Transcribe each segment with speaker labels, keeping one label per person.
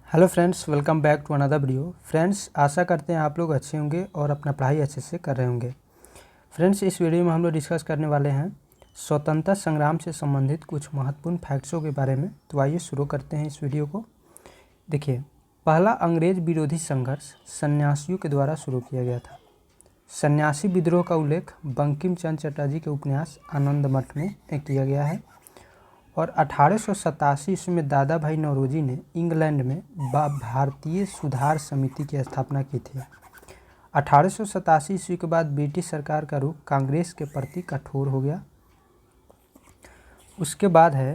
Speaker 1: Hello friends, welcome back to another video. Friends, आशा करते हैं आप लोग अच्छे होंगे और अपना पढ़ाई अच्छे से कर रहे होंगे। फ्रेंड्स, इस वीडियो में हम लोग डिस्कस करने वाले हैं स्वतंत्रता संग्राम से संबंधित कुछ महत्वपूर्ण फैक्ट्सों के बारे में। तो आइए शुरू करते हैं इस वीडियो को। देखिए, पहला अंग्रेज विरोधी संघर्ष सन्यासियों के द्वारा शुरू किया गया था। सन्यासी विद्रोह का उल्लेख बंकिम चंद्र चटर्जी के उपन्यास आनंद मठ में किया गया है। और 1887 ईस्वी में दादा भाई नौरोजी ने इंग्लैंड में भारतीय सुधार समिति की स्थापना की थी। 1887 ईस्वी के बाद ब्रिटिश सरकार का रुख कांग्रेस के प्रति कठोर हो गया। उसके बाद है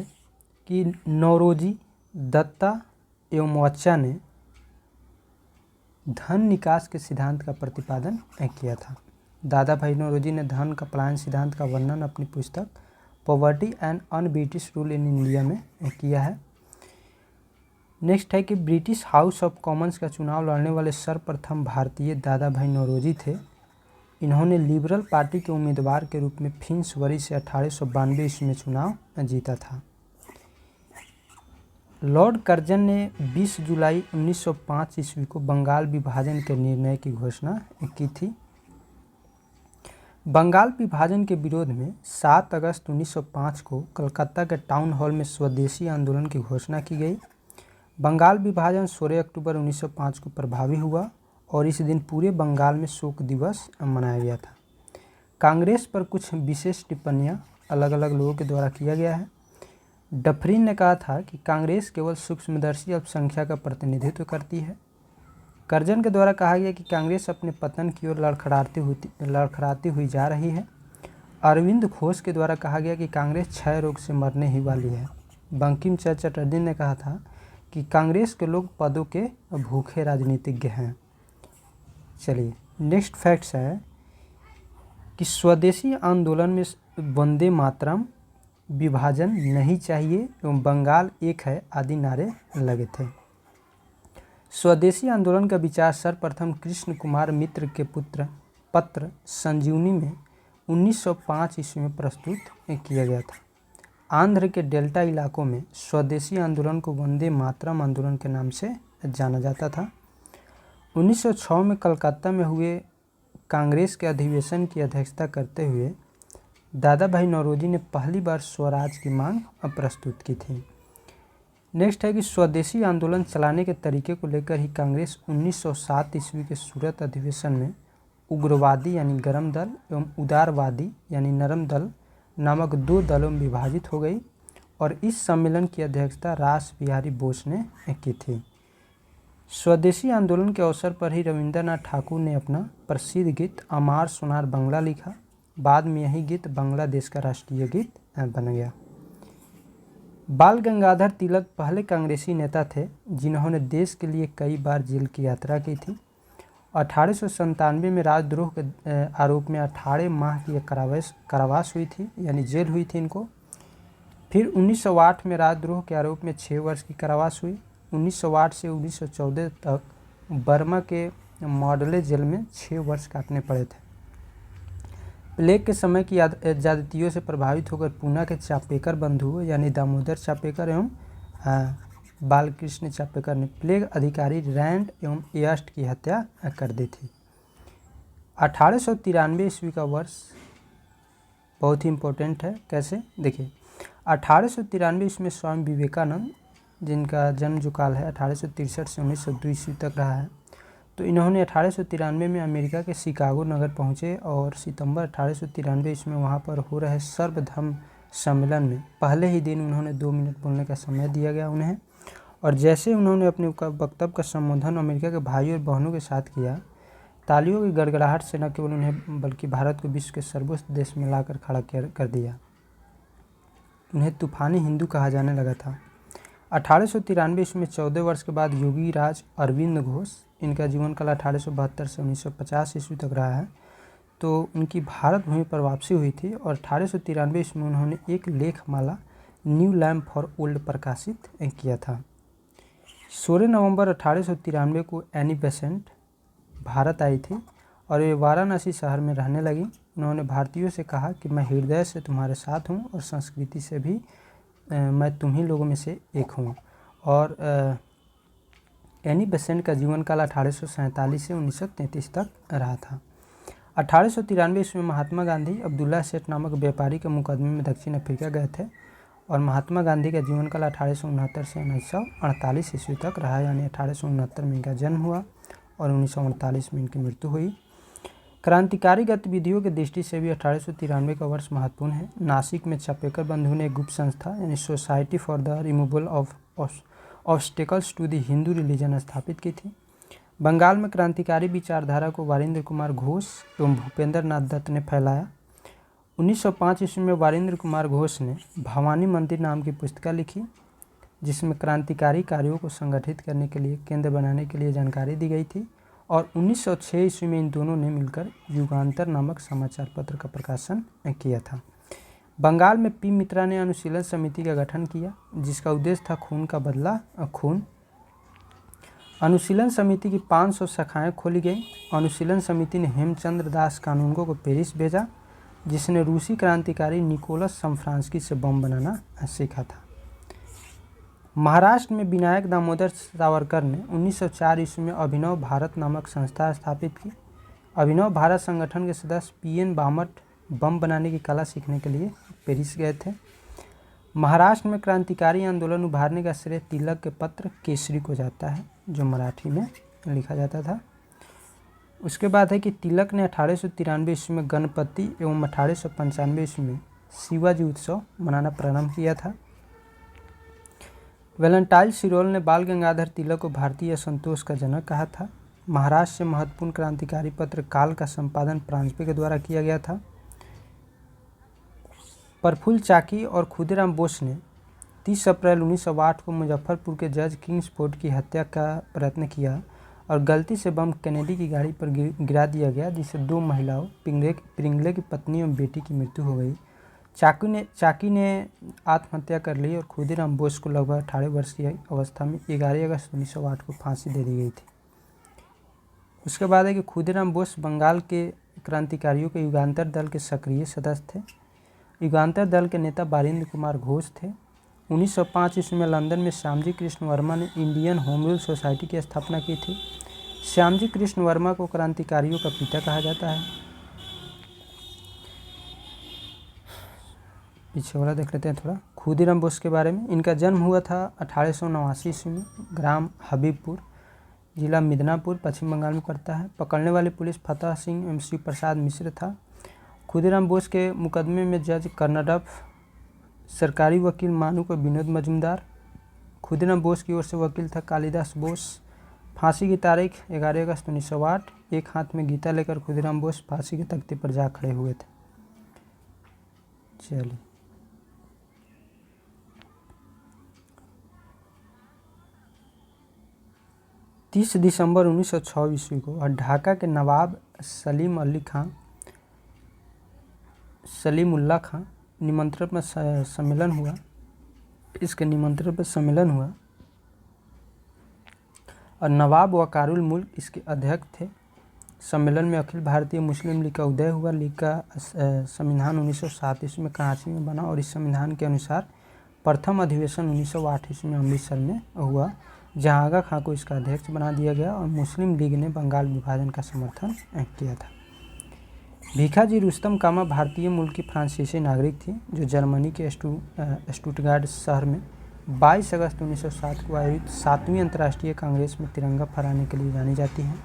Speaker 1: कि नौरोजी, दत्ता एवं वच्चा ने धन निकास के सिद्धांत का प्रतिपादन किया था। दादा भाई नौरोजी ने धन का पलायन सिद्धांत का वर्णन अपनी पुस्तक poverty and un British rule in India में किया है। नेक्स्ट है कि ब्रिटिश हाउस ऑफ कॉमन्स का चुनाव लड़ने वाले सर्वप्रथम भारतीय दादा भाई नौरोजी थे। इन्होंने लिबरल पार्टी के उम्मीदवार के रूप में फिन्सबरी से 1892 ईस्वी में चुनाव जीता था। लॉर्ड कर्जन ने 20 जुलाई 1905 ईस्वी को बंगाल विभाजन के निर्णय की घोषणा की थी। बंगाल विभाजन के विरोध में 7 अगस्त 1905 को कलकत्ता के टाउन हॉल में स्वदेशी आंदोलन की घोषणा की गई। बंगाल विभाजन 16 अक्टूबर 1905 को प्रभावी हुआ और इस दिन पूरे बंगाल में शोक दिवस मनाया गया था। कांग्रेस पर कुछ विशेष टिप्पणियां अलग अलग लोगों के द्वारा किया गया है। डफरिन ने कहा था कि कांग्रेस केवल सूक्ष्मदर्शी अल्पसंख्या का प्रतिनिधित्व करती है। कर्जन के द्वारा कहा गया कि कांग्रेस अपने पतन की ओर लड़खड़ाती हुई जा रही है। अरविंद घोष के द्वारा कहा गया कि कांग्रेस क्षय रोग से मरने ही वाली है। बंकिम चंद्र चटर्जी ने कहा था कि कांग्रेस के लोग पदों के भूखे राजनीतिज्ञ हैं। चलिए, नेक्स्ट फैक्ट्स है कि स्वदेशी आंदोलन में वंदे मातरम, विभाजन नहीं चाहिए एवं बंगाल एक है आदि नारे लगे थे। स्वदेशी आंदोलन का विचार सर्वप्रथम कृष्ण कुमार मित्र के पुत्र पत्र संजीवनी में 1905 ईस्वी में प्रस्तुत किया गया था। आंध्र के डेल्टा इलाकों में स्वदेशी आंदोलन को वंदे मातरम आंदोलन के नाम से जाना जाता था। 1906 में कलकत्ता में हुए कांग्रेस के अधिवेशन की अध्यक्षता करते हुए दादा भाई नौरोजी ने पहली बार स्वराज की मांग प्रस्तुत की थी। नेक्स्ट है कि स्वदेशी आंदोलन चलाने के तरीके को लेकर ही कांग्रेस 1907 ईस्वी के सूरत अधिवेशन में उग्रवादी यानी गर्म दल एवं उदारवादी यानी नरम दल नामक 2 दलों में विभाजित हो गई और इस सम्मेलन की अध्यक्षता रास बिहारी बोस ने की थी। स्वदेशी आंदोलन के अवसर पर ही रविंद्रनाथ ठाकुर ने अपना प्रसिद्ध गीत अमार सोनार बंगला लिखा। बाद में यही गीत बांग्लादेश का राष्ट्रीय गीत बन गया। बाल गंगाधर तिलक पहले कांग्रेसी नेता थे जिन्होंने देश के लिए कई बार जेल की यात्रा की थी। 1897 में राजद्रोह के आरोप में 18 माह की कारावास हुई थी, यानी जेल हुई थी इनको। फिर 1908 में राजद्रोह के आरोप में 6 वर्ष की कारावास हुई। 1908 से 1914 तक बर्मा के मॉडले जेल में 6 वर्ष काटने पड़े थे। प्लेग के समय की ज्यादतियों से प्रभावित होकर पूना के चापेकर बंधुओं यानी दामोदर चापेकर एवं बालकृष्ण चापेकर ने प्लेग अधिकारी रैंड एवं एस्ट की हत्या कर दी थी। 1893 ईस्वी का वर्ष बहुत ही इम्पोर्टेंट है। कैसे? देखिए, 1893 ईस्वी में स्वामी विवेकानंद, जिनका जन्म जो काल है 1863 से 1902 ईस्वी तक रहा है, तो इन्होंने 1893 में अमेरिका के शिकागो नगर पहुँचे और सितंबर 1893 ईस्वी में वहाँ पर हो रहे सर्वधर्म सम्मेलन में पहले ही दिन उन्होंने 2 मिनट बोलने का समय दिया गया उन्हें। और जैसे उन्होंने अपने वक्तव्य का संबोधन अमेरिका के भाइयों और बहनों के साथ किया, तालियों की गड़गड़ाहट से न केवल उन्हें बल्कि भारत को विश्व के सर्वोच्च देश में लाकर खड़ा कर दिया। उन्हें तूफानी हिंदू कहा जाने लगा था। 1893 ईस्वी में 14 वर्ष के बाद योगी राज अरविंद घोष, इनका जीवन काल 1872 से 1950 ईस्वी तक रहा है, तो उनकी भारत भूमि पर वापसी हुई थी और 1893 ईस्वी में उन्होंने एक लेखमाला न्यू लैम्प फॉर ओल्ड प्रकाशित किया था। 16 नवंबर 1893 को एनी बेसेंट भारत आई थी और वे वाराणसी शहर में रहने लगी। उन्होंने भारतीयों से कहा कि मैं हृदय से तुम्हारे साथ हूँ और संस्कृति से भी मैं तुम्ही लोगों में से एक हूँ। और एनी बेसेंट का जीवन काल 1847 से 1933 तक रहा था। 1893 ईस्वी में महात्मा गांधी अब्दुल्ला सेठ नामक व्यापारी के मुकदमे में दक्षिण अफ्रीका गए थे और महात्मा गांधी का जीवन काल 1869 से 1948 ईस्वी तक रहा, यानी 1869 में इनका जन्म हुआ और 1948 में इनकी मृत्यु हुई। क्रांतिकारी गतिविधियों की दृष्टि से भी 1893 का वर्ष महत्वपूर्ण है। नासिक में चापेकर बंधु ने एक गुप्त संस्था यानी society for the removal of obstacles to the Hindu religion स्थापित की थी। बंगाल में क्रांतिकारी विचारधारा को वारिंद्र कुमार घोष एवं भूपेंद्र नाथ दत्त ने फैलाया। 1905 ईस्वी में वारिंद्र कुमार घोष ने भवानी मंदिर नाम की पुस्तिका लिखी, जिसमें क्रांतिकारी कार्यों को संगठित करने के लिए केंद्र बनाने के लिए जानकारी दी गई थी। और 1906 ईस्वी में इन दोनों ने मिलकर युगांतर नामक समाचार पत्र का प्रकाशन किया था। बंगाल में पी मित्रा ने अनुशीलन समिति का गठन किया, जिसका उद्देश्य था खून का बदला खून। अनुशीलन समिति की 500 शाखाएं खोली गई। अनुशीलन समिति ने हेमचंद्र दास कानूनगो को पेरिस भेजा, जिसने रूसी क्रांतिकारी निकोलस समफ्रांस्की से बम बनाना सीखा था। महाराष्ट्र में विनायक दामोदर सावरकर ने 1904 ईस्वी में अभिनव भारत नामक संस्था स्थापित की। अभिनव भारत संगठन के सदस्य पीएन बामट बम बनाने की कला सीखने के लिए पेरिस गए थे। महाराष्ट्र में क्रांतिकारी आंदोलन उभारने का श्रेय तिलक के पत्र केसरी को जाता है, जो मराठी में लिखा जाता था। उसके बाद है कि तिलक ने 1893 ईस्वी में गणपति एवं 1895 ईस्वी में शिवाजी उत्सव मनाना प्रारंभ किया था। वैलेंटाइन सिरोल ने बाल गंगाधर तिलक को भारतीय असंतोष का जनक कहा था। महाराष्ट्र से महत्वपूर्ण क्रांतिकारी पत्र काल का संपादन प्रांजपे के द्वारा किया गया था। प्रफुल्ल चाकी और खुदीराम बोस ने 30 अप्रैल 1908 को मुजफ्फरपुर के जज किंग्सफोर्ड की हत्या का प्रयत्न किया और गलती से बम कैनेडी की गाड़ी पर गिरा दिया गया, जिससे 2 महिलाओं पिंगले की पत्नी एवं बेटी की मृत्यु हो गई। चाकी ने आत्महत्या कर ली और खुदीराम बोस को लगभग 18 वर्ष की अवस्था में 11 अगस्त 1908 को फांसी दे दी गई थी। उसके बाद है कि खुदीराम बोस बंगाल के क्रांतिकारियों के युगांतर दल के सक्रिय सदस्य थे। युगांतर दल के नेता वारिंद्र कुमार घोष थे। 1905 ईस्वी में लंदन में श्यामजी कृष्ण वर्मा ने इंडियन होम रूल सोसाइटी की स्थापना की थी। श्यामजी कृष्ण वर्मा को क्रांतिकारियों का पिता कहा जाता है। पीछे वाला देख लेते हैं थोड़ा खुदीराम बोस के बारे में। इनका जन्म हुआ था 1889 ईस्वी में। ग्राम हबीबपुर, जिला मिदनापुर, पश्चिम बंगाल में पड़ता है। पकड़ने वाली पुलिस फतेह सिंह एवं श्री प्रसाद मिश्र था। खुदीराम बोस के मुकदमे में जज कर्नाडप, सरकारी वकील मानू को विनोद मजूमदार। खुदीराम बोस की ओर से वकील था कालिदास बोस। फांसी की तारीख 11 अगस्त 1908। एक हाथ में गीता लेकर खुदीराम बोस फांसी के तख्ते पर जा खड़े हुए थे। चलिए 30 दिसंबर 1906 ईस्वी को ढाका के नवाब सलीमुल्लाह खां निमंत्रण पर सम्मेलन हुआ। इसके निमंत्रण पर सम्मेलन हुआ और नवाब वकारुल मुल्क इसके अध्यक्ष थे। सम्मेलन में अखिल भारतीय मुस्लिम लीग का उदय हुआ। लीग का संविधान 1907 ईस्वी में कराची में बना और इस संविधान के अनुसार प्रथम अधिवेशन 1908 ईस्वी में अमृतसर में हुआ, जहां आगा खां को इसका अध्यक्ष बना दिया गया और मुस्लिम लीग ने बंगाल विभाजन का समर्थन किया था। भीखाजी रुस्तम कामा भारतीय मूल की फ्रांसीसी नागरिक थी, जो जर्मनी के स्टुटगार्ट शहर में 22 अगस्त 1907 को आयोजित 7वीं अंतर्राष्ट्रीय कांग्रेस में तिरंगा फहराने के लिए जानी जाती हैं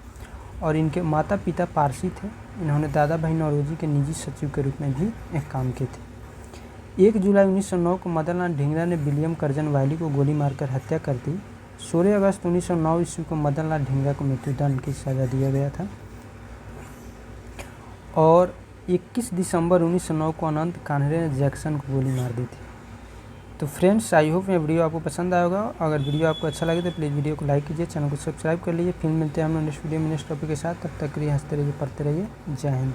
Speaker 1: और इनके माता पिता पारसी थे। इन्होंने दादा भाई नौरोजी के निजी सचिव के रूप में भी एक काम किए थे। 1 जुलाई 1909 को मदनलाल ढींगरा ने विलियम कर्जन वायली को गोली मारकर हत्या कर दी। 16 अगस्त 1909 ईस्वी को मदनलाल ढींगरा को मृत्युदंड की सजा दिया गया था और 21 दिसंबर 1909 को अनंत कान्हरे ने जैक्सन को गोली मार दी थी। तो फ्रेंड्स, आई होप ये वीडियो आपको पसंद आया होगा। अगर वीडियो आपको अच्छा लगे तो प्लीज़ वीडियो को लाइक कीजिए, चैनल को सब्सक्राइब कर लीजिए। फिर मिलते हैं हम लोग नेक्स्ट वीडियो में नेक्स्ट टॉपिक के साथ। तब तक के लिए हंसते रहिए, पढ़ते रहिए। जय हिंद।